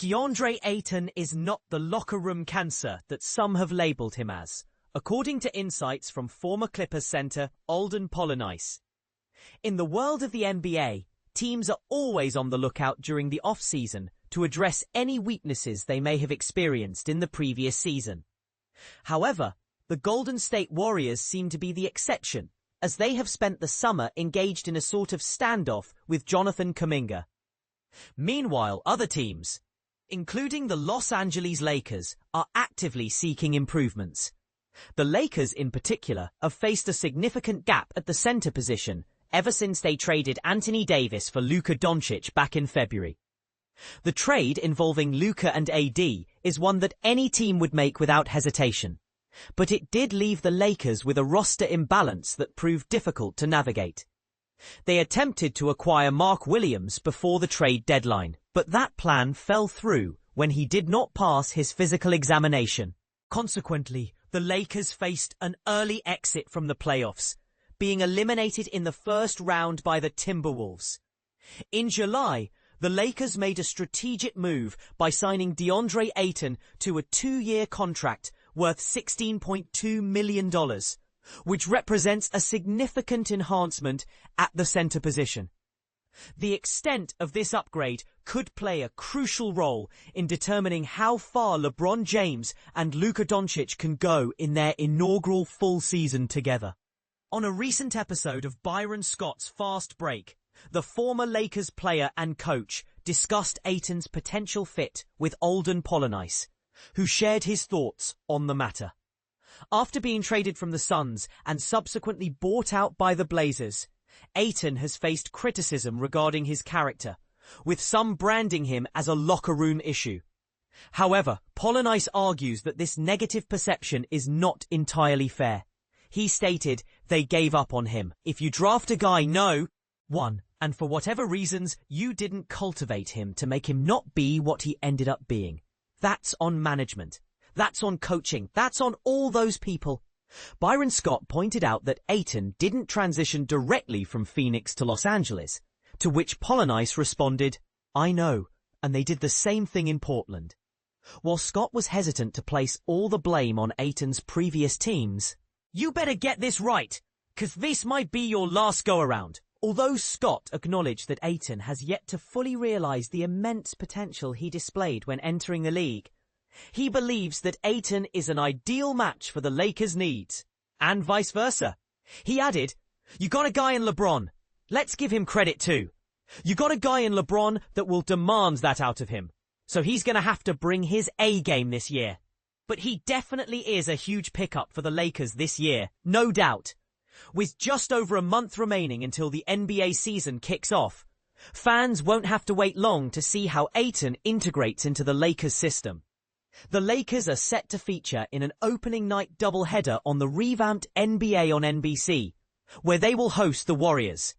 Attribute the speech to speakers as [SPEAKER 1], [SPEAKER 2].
[SPEAKER 1] Deandre Ayton is not the locker room cancer that some have labeled him as, according to insights from former Clippers center Olden Polynice. In the world of the NBA, teams are always on the lookout during the off-season to address any weaknesses they may have experienced in the previous season. However, the Golden State Warriors seem to be the exception, as they have spent the summer engaged in a sort of standoff with Jonathan Kuminga. Meanwhile, other teams, including the Los Angeles Lakers, are actively seeking improvements. The Lakers in particular have faced a significant gap at the center position ever since they traded Anthony Davis for Luka Doncic back in February. The trade involving Luka and AD is one that any team would make without hesitation, but it did leave the Lakers with a roster imbalance that proved difficult to navigate. They attempted to acquire Mark Williams before the trade deadline, but that plan fell through when he did not pass his physical examination. Consequently, the Lakers faced an early exit from the playoffs, being eliminated in the first round by the Timberwolves. In July, the Lakers made a strategic move by signing Deandre Ayton to a 2-year contract worth $16.2 million, which represents a significant enhancement at the center position. The extent of this upgrade could play a crucial role in determining how far LeBron James and Luka Doncic can go in their inaugural full season together. On a recent episode of Byron Scott's Fast Break, the former Lakers player and coach discussed Ayton's potential fit with Olden Polynice, who shared his thoughts on the matter. After being traded from the Suns and subsequently bought out by the Blazers, Ayton has faced criticism regarding his character, with some branding him as a locker room issue. However, Polynice argues that this negative perception is not entirely fair. He stated, "They gave up on him. If you draft a guy, and for whatever reasons, you didn't cultivate him to make him not be what he ended up being. That's on management. That's on coaching. That's on all those people." Byron Scott pointed out that Ayton didn't transition directly from Phoenix to Los Angeles, to which Polynice responded, "I know, and they did the same thing in Portland." While Scott was hesitant to place all the blame on Ayton's previous teams, "You better get this right, 'cause this might be your last go-around." Although Scott acknowledged that Ayton has yet to fully realize the immense potential he displayed when entering the league, he believes that Ayton is an ideal match for the Lakers' needs, and vice versa. He added, "You got a guy in LeBron. Let's give him credit too. You got a guy in LeBron that will demand that out of him, so he's going to have to bring his A game this year." But he definitely is a huge pickup for the Lakers this year, no doubt. With just over a month remaining until the NBA season kicks off, fans won't have to wait long to see how Ayton integrates into the Lakers system. The Lakers are set to feature in an opening night doubleheader on the revamped NBA on NBC, where they will host the Warriors.